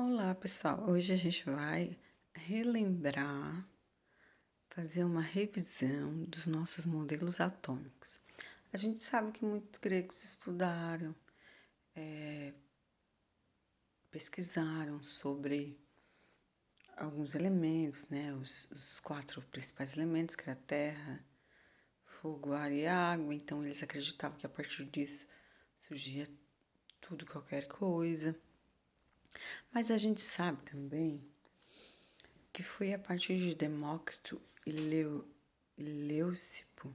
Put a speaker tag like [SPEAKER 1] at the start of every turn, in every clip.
[SPEAKER 1] Olá, pessoal. Hoje a gente vai relembrar, fazer uma revisão dos nossos modelos atômicos. A gente sabe que muitos gregos estudaram, pesquisaram sobre alguns elementos, né? Os quatro principais elementos, que era terra, fogo, ar e água. Então, eles acreditavam que a partir disso surgia tudo, qualquer coisa. Mas a gente sabe também que foi a partir de Demócrito e Leucipo,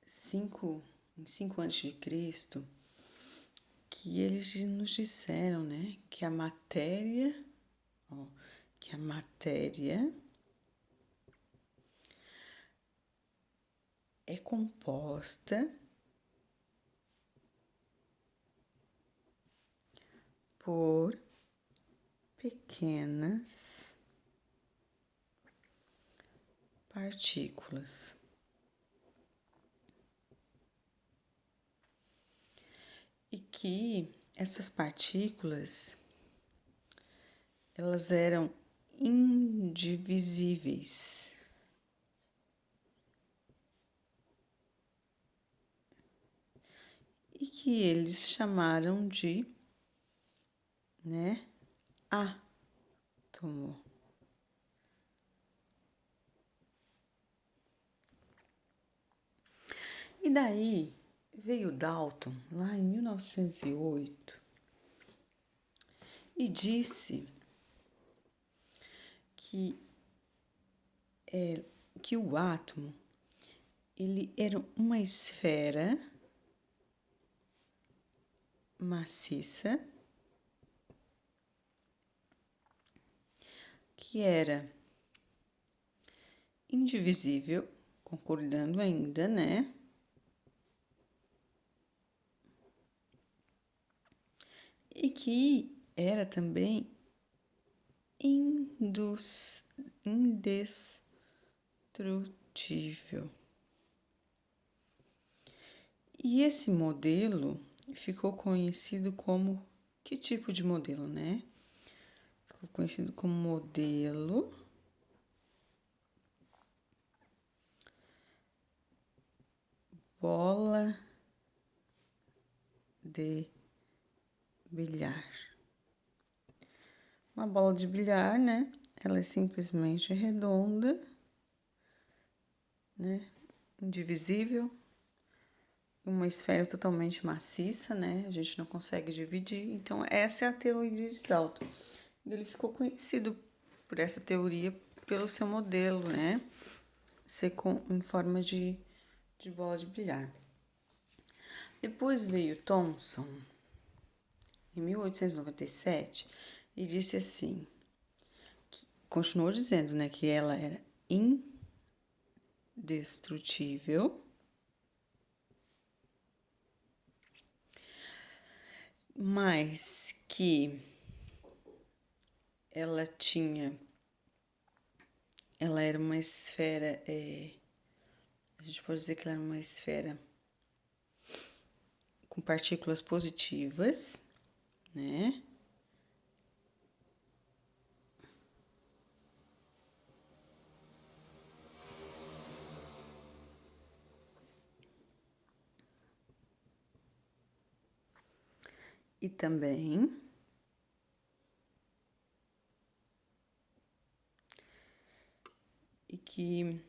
[SPEAKER 1] em 5 a.C., que eles nos disseram, né, que a matéria é composta por pequenas partículas. E que essas partículas, elas eram indivisíveis. E que eles chamaram de, né, átomo. E daí veio Dalton, lá em 1908, e disse que o átomo ele era uma esfera maciça que era indivisível, concordando ainda, né? E que era também indestrutível. E esse modelo ficou conhecido como que tipo de modelo, né? Ficou conhecido como modelo bola de bilhar. Uma bola de bilhar, né? Ela é simplesmente redonda, né? Indivisível. Uma esfera totalmente maciça, né? A gente não consegue dividir. Então, essa é a teoria de Dalton. Ele ficou conhecido por essa teoria, pelo seu modelo, né? Ser em forma de bola de bilhar. Depois veio Thomson, em 1897, e disse assim, continuou dizendo, né, que ela era indestrutível, mas que ela era uma esfera, a gente pode dizer que ela era uma esfera com partículas positivas, né? E também que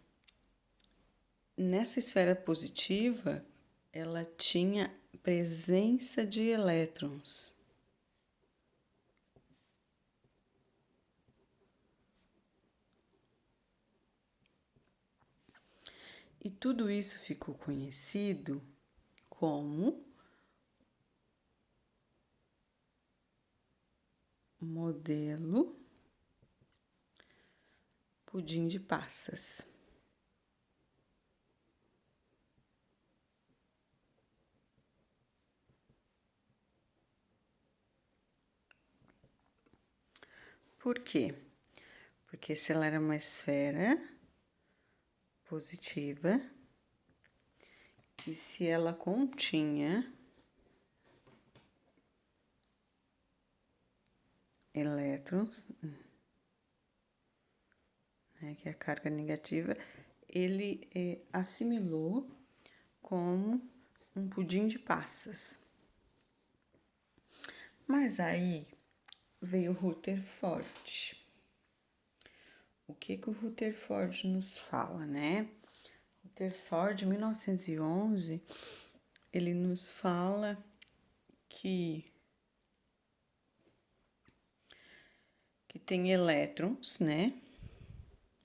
[SPEAKER 1] nessa esfera positiva ela tinha presença de elétrons. E tudo isso ficou conhecido como modelo pudim de passas. Por quê? Porque se ela era uma esfera positiva e se ela continha elétrons, né, que é a carga negativa, ele assimilou como um pudim de passas. Mas aí veio o Rutherford. O que o Rutherford nos fala, né? Rutherford, em 1911, ele nos fala que tem elétrons, né?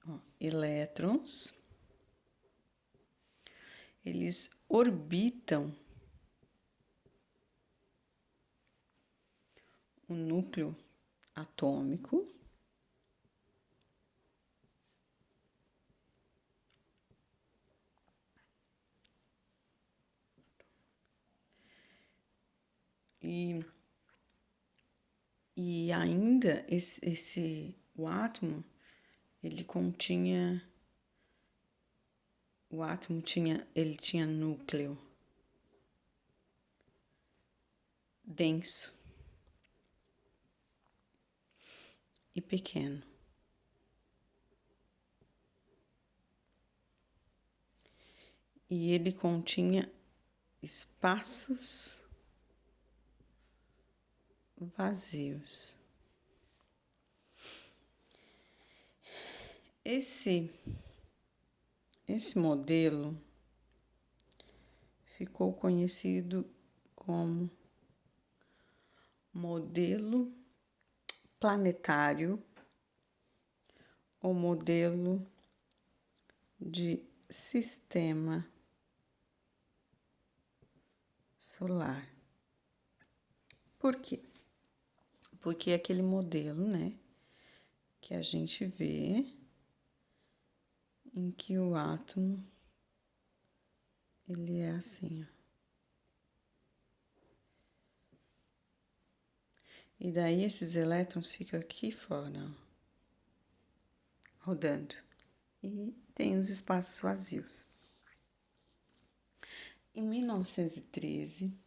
[SPEAKER 1] Ó, elétrons, eles orbitam o núcleo atômico e ainda o átomo, ele continha, o átomo tinha núcleo denso e pequeno. E ele continha espaços vazios. Esse modelo ficou conhecido como modelo planetário ou modelo de sistema solar. Por quê? Porque é aquele modelo, né, que a gente vê em que o átomo ele é assim, ó. E daí esses elétrons ficam aqui fora, ó, rodando. E tem os espaços vazios. Em 1913,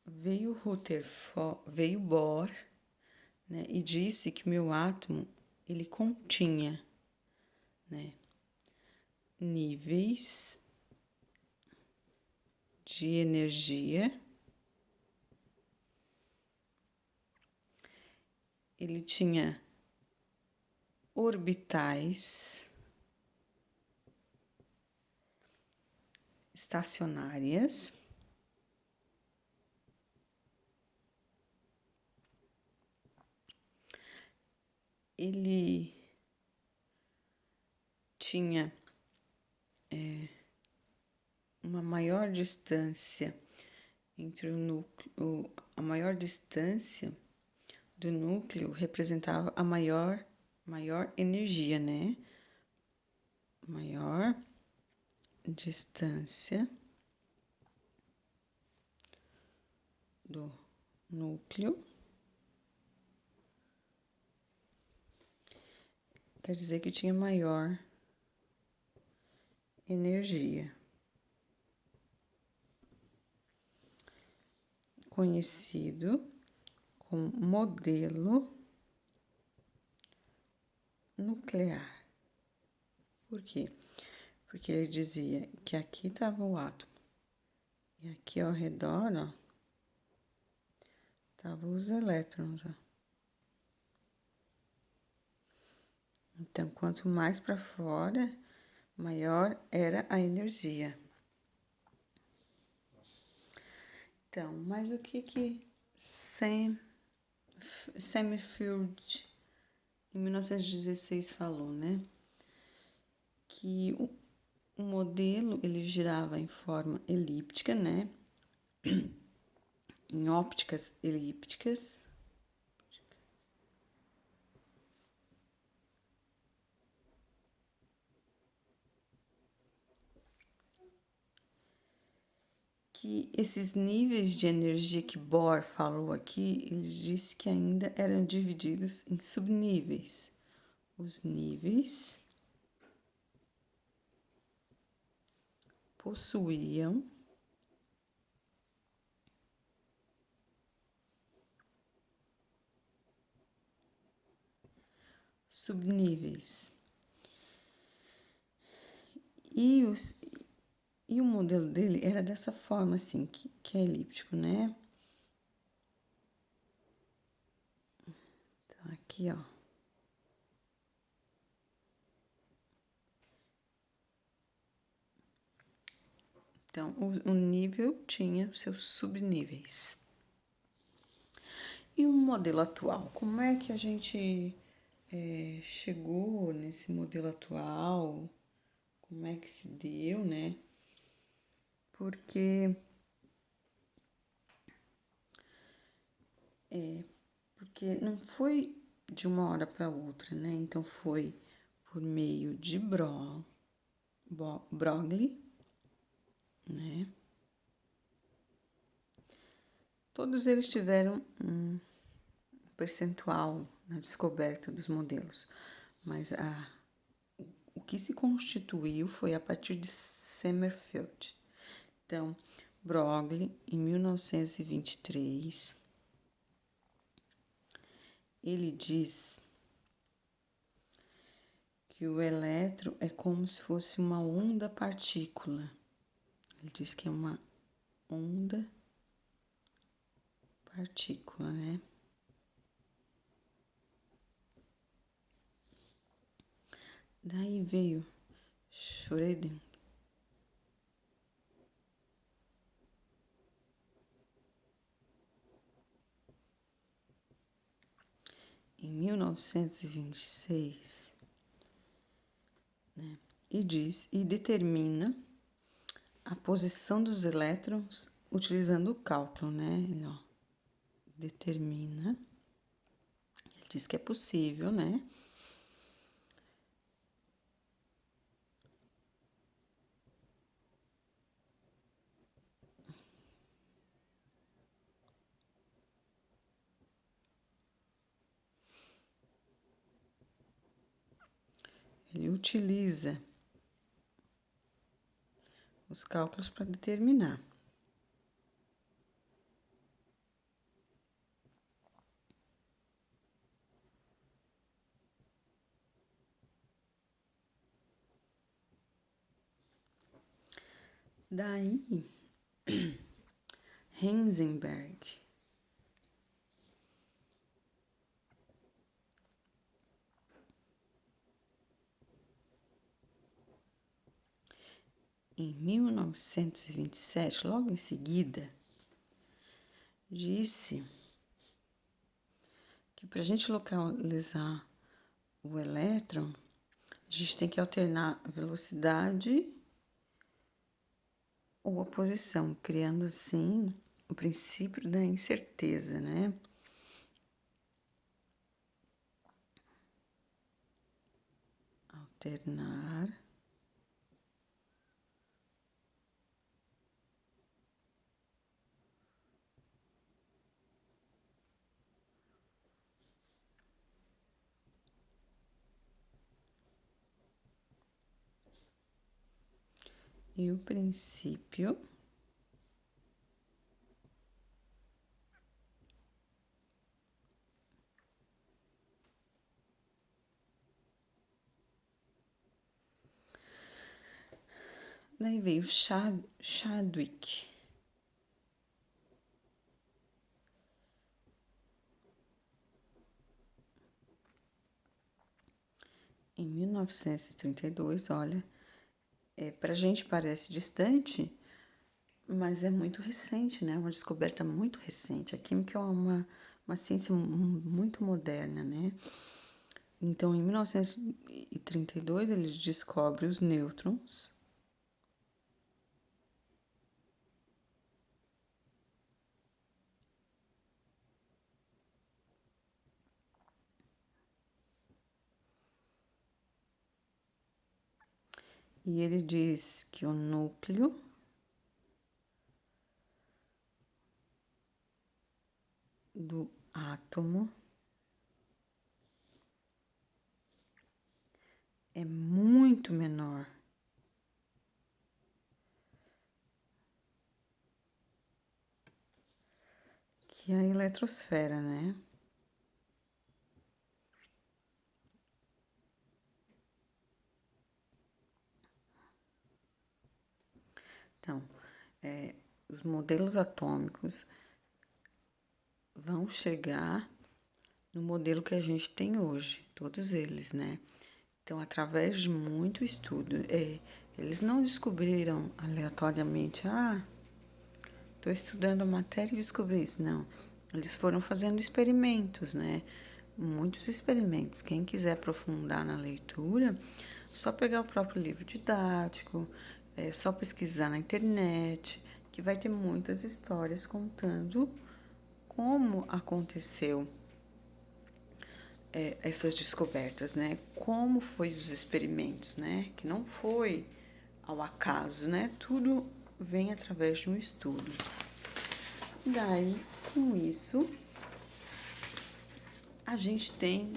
[SPEAKER 1] veio Bohr, né, e disse que meu átomo ele continha, né, níveis de energia, ele tinha orbitais estacionárias, ele tinha uma maior distância entre o núcleo, a maior distância do núcleo representava a maior energia, né? Maior distância do núcleo quer dizer que tinha maior energia. Conhecido como modelo nuclear. Por quê? Porque ele dizia que aqui estava o átomo e aqui ao redor, ó, estavam os elétrons, ó. Então, quanto mais para fora, maior era a energia. Então, mas o que Summerfield em 1916 falou, né? Que o modelo ele girava em forma elíptica, né? Em ópticas elípticas. Que esses níveis de energia que Bohr falou aqui, ele disse que ainda eram divididos em subníveis. Os níveis possuíam subníveis. E o modelo dele era dessa forma, assim, que é elíptico, né? Então, aqui, ó. Então, o nível tinha os seus subníveis. E o modelo atual? Como é que a gente chegou nesse modelo atual? Como é que se deu, né? Porque não foi de uma hora para outra, né? Então foi por meio de Broglie, né? Todos eles tiveram um percentual na descoberta dos modelos, mas o que se constituiu foi a partir de Sommerfeld. Então, Broglie, em 1923, ele diz que o elétron é como se fosse uma onda-partícula. Ele diz que é uma onda-partícula, né? Daí veio Schrödinger, em 1926, né? E determina a posição dos elétrons utilizando o cálculo, né? Ele, ó, determina, ele diz que é possível, né? Ele utiliza os cálculos para determinar. Daí, Heisenberg em 1927, logo em seguida, disse que para a gente localizar o elétron, a gente tem que alternar a velocidade ou a posição, criando assim o princípio da incerteza, né? Alternar e o princípio daí veio Chadwick em 1932, olha, para a gente parece distante, mas é muito recente, né? Uma descoberta muito recente. A química é uma ciência muito moderna, né? Então, em 1932, ele descobre os nêutrons. E ele diz que o núcleo do átomo é muito menor que a eletrosfera, né? Então, os modelos atômicos vão chegar no modelo que a gente tem hoje, todos eles, né? Então, através de muito estudo, eles não descobriram aleatoriamente, estou estudando a matéria e descobri isso, não. Eles foram fazendo experimentos, né? Muitos experimentos. Quem quiser aprofundar na leitura, só pegar o próprio livro didático, só pesquisar na internet, que vai ter muitas histórias contando como aconteceu essas descobertas, né? Como foi os experimentos, né? Que não foi ao acaso, né? Tudo vem através de um estudo. Daí, com isso, a gente tem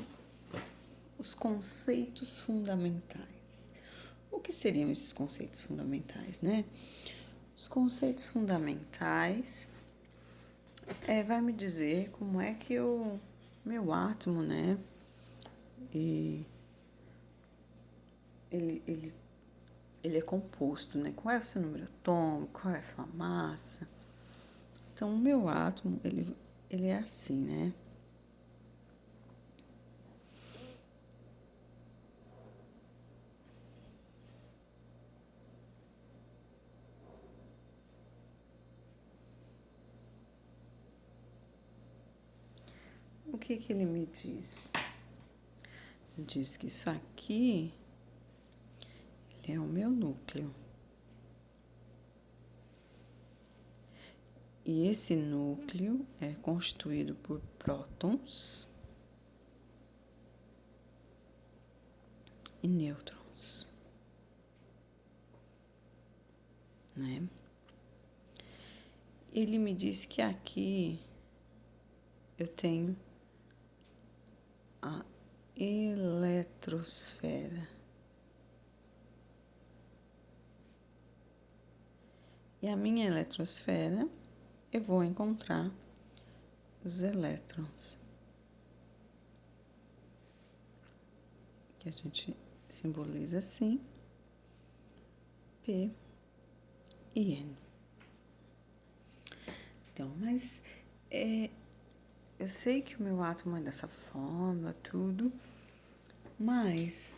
[SPEAKER 1] os conceitos fundamentais. O que seriam esses conceitos fundamentais, né? Os conceitos fundamentais vai me dizer como é que o meu átomo, né? E ele é composto, né? Qual é o seu número atômico, qual é a sua massa. Então, o meu átomo, ele é assim, né? O que ele me diz? Diz que isso aqui ele é o meu núcleo. E esse núcleo é constituído por prótons e nêutrons, né? Ele me disse que aqui eu tenho a eletrosfera. E a minha eletrosfera, eu vou encontrar os elétrons, que a gente simboliza assim, P e N. Então, mas eu sei que o meu átomo é dessa forma, tudo, mas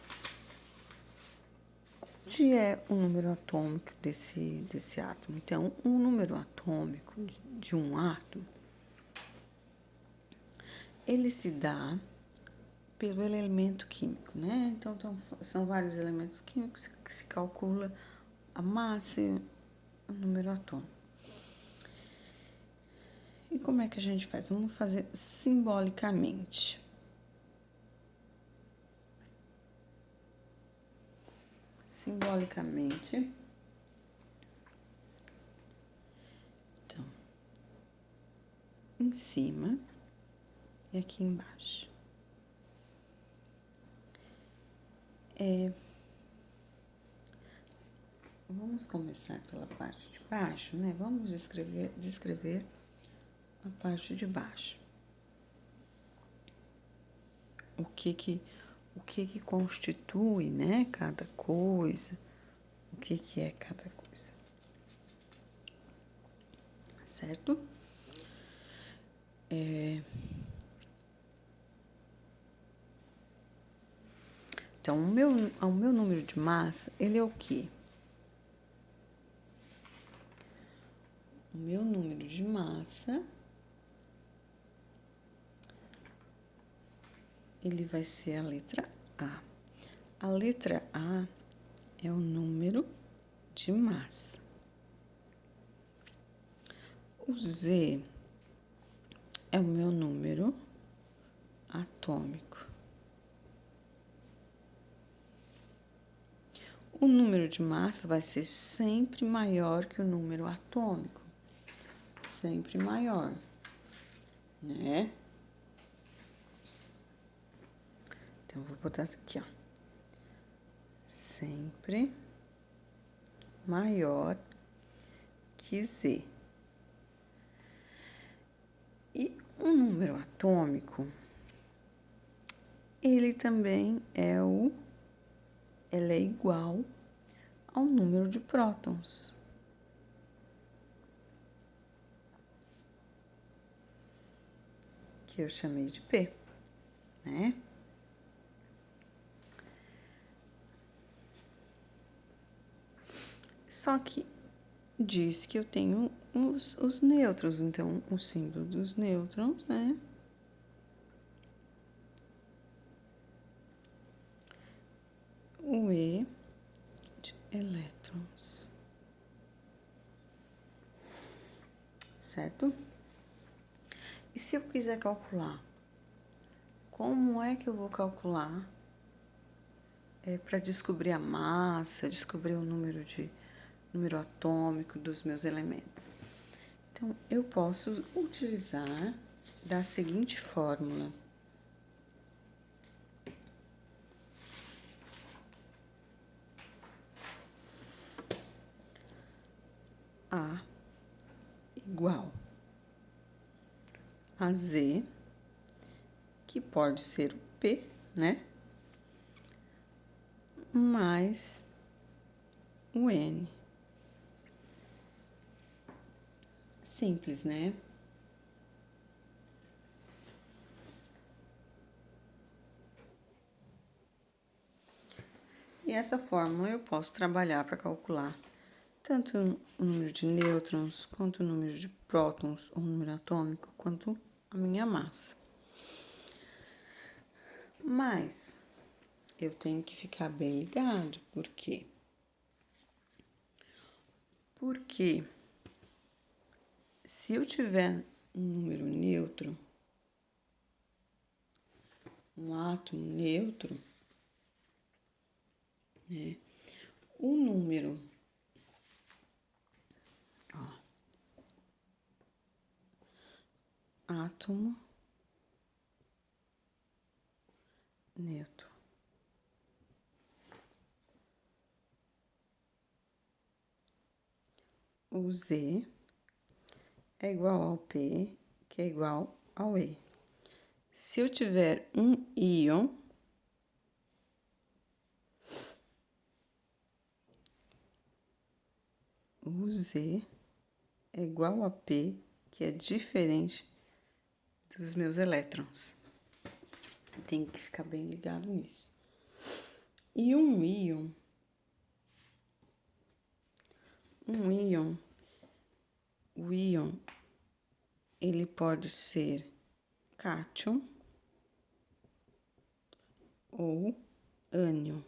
[SPEAKER 1] onde é o número atômico desse átomo? Então, o número atômico de um átomo, ele se dá pelo elemento químico, né? Então, são vários elementos químicos que se calcula a massa e o número atômico. E como é que a gente faz? Vamos fazer simbolicamente. Simbolicamente. Então, em cima e aqui embaixo. Vamos começar pela parte de baixo, né? Vamos descrever a parte de baixo. O que constitui, né, cada coisa, o que é cada coisa, certo? Então, o meu número de massa, ele é o quê? O meu número de massa, ele vai ser a letra A. A letra A é o número de massa. O Z é o meu número atômico. O número de massa vai ser sempre maior que o número atômico. Sempre maior, né? Então, eu vou botar aqui, ó. Sempre maior que Z. E um número atômico, ele também ele é igual ao número de prótons. que eu chamei de P, né? Só que diz que eu tenho os nêutrons, então o símbolo dos nêutrons, né? O E de elétrons, certo? E se eu quiser calcular, como é que eu vou calcular para descobrir a massa, descobrir o número atômico dos meus elementos? Então, eu posso utilizar da seguinte fórmula. A igual a Z, que pode ser o P, né? Mais o N. Simples, né? E essa fórmula eu posso trabalhar para calcular tanto o número de nêutrons, quanto o número de prótons, o número atômico, quanto a minha massa. Mas eu tenho que ficar bem ligado, por quê? Porque se eu tiver um número neutro, um átomo neutro, né? O número, átomo neutro. O Z é igual ao P, que é igual ao E. Se eu tiver um íon, o Z é igual a P, que é diferente dos meus elétrons. Tem que ficar bem ligado nisso. E um íon, o íon, ele pode ser cátion ou ânion.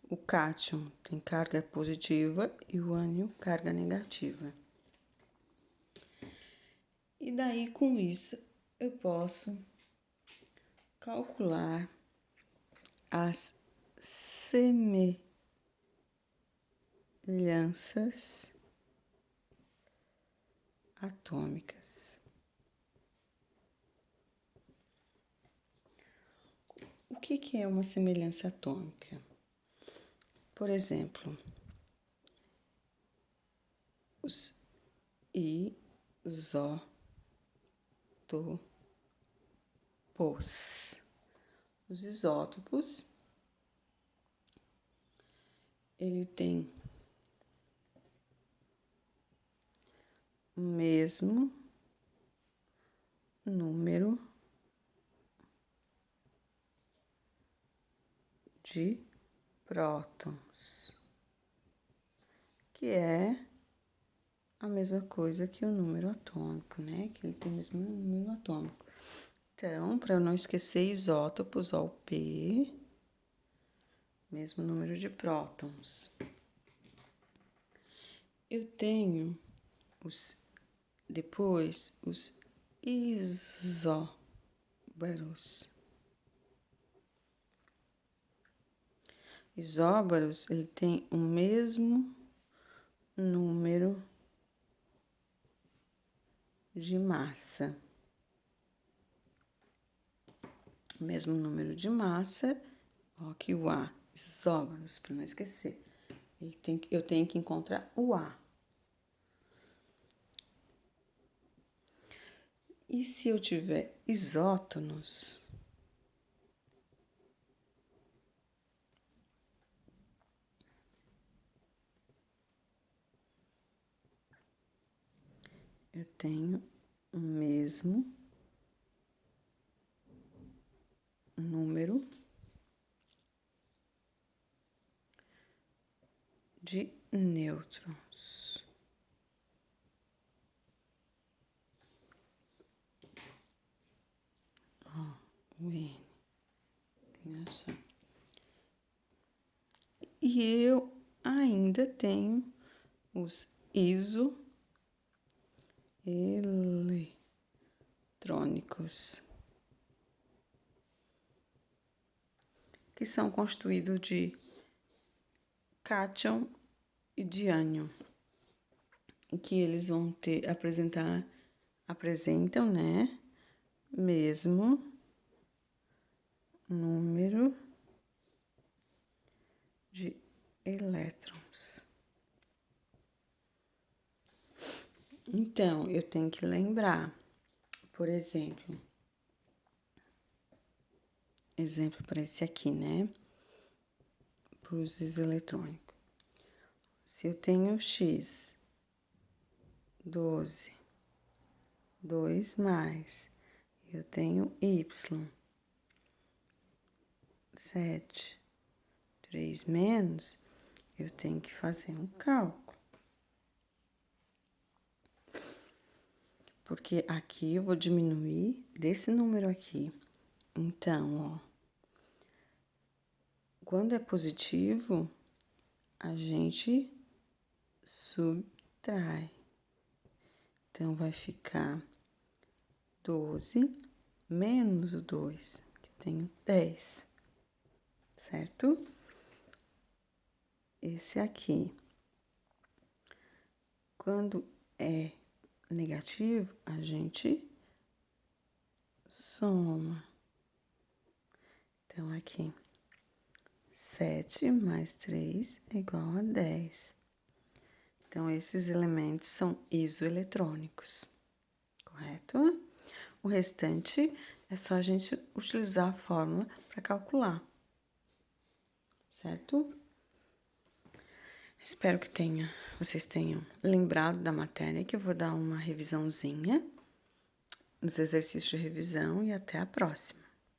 [SPEAKER 1] O cátion tem carga positiva e o ânion carga negativa. E daí, com isso, eu posso calcular as semelhanças atômicas. O que é uma semelhança atômica? Por exemplo, os isótopos. Os isótopos, ele tem o mesmo número de prótons, que é a mesma coisa que o número atômico, né? Que ele tem o mesmo número atômico. Então, para eu não esquecer isótopos, ó, o P, mesmo número de prótons. Eu tenho depois os isóbaros. Isóbaros, ele tem o mesmo número de massa. O mesmo número de massa, ó, que o A, isóbaros, para não esquecer. Eu tenho que encontrar o A. E se eu tiver isótonos, eu tenho o mesmo número de nêutrons. Ó, o N. Tem essa. E eu ainda tenho os isoeletrônicos, que são constituídos de cátion e de ânion, e que eles vão apresentam, né, mesmo número de elétrons. Então, eu tenho que lembrar, por exemplo para esse aqui, né, para os iseletrônicos. Se eu tenho X, 12, 2 mais, eu tenho Y, 7, 3 menos, eu tenho que fazer um cálculo. Porque aqui eu vou diminuir desse número aqui. Então, ó, quando é positivo, a gente subtrai. Então, vai ficar 12 menos o 2, que eu tenho 10, certo? Esse aqui, quando é negativo, a gente soma. Então, aqui, 7 mais 3 é igual a 10. Então, esses elementos são isoeletrônicos, correto? O restante é só a gente utilizar a fórmula para calcular, certo? Espero que vocês tenham lembrado da matéria, que eu vou dar uma revisãozinha, os exercícios de revisão, e até a próxima.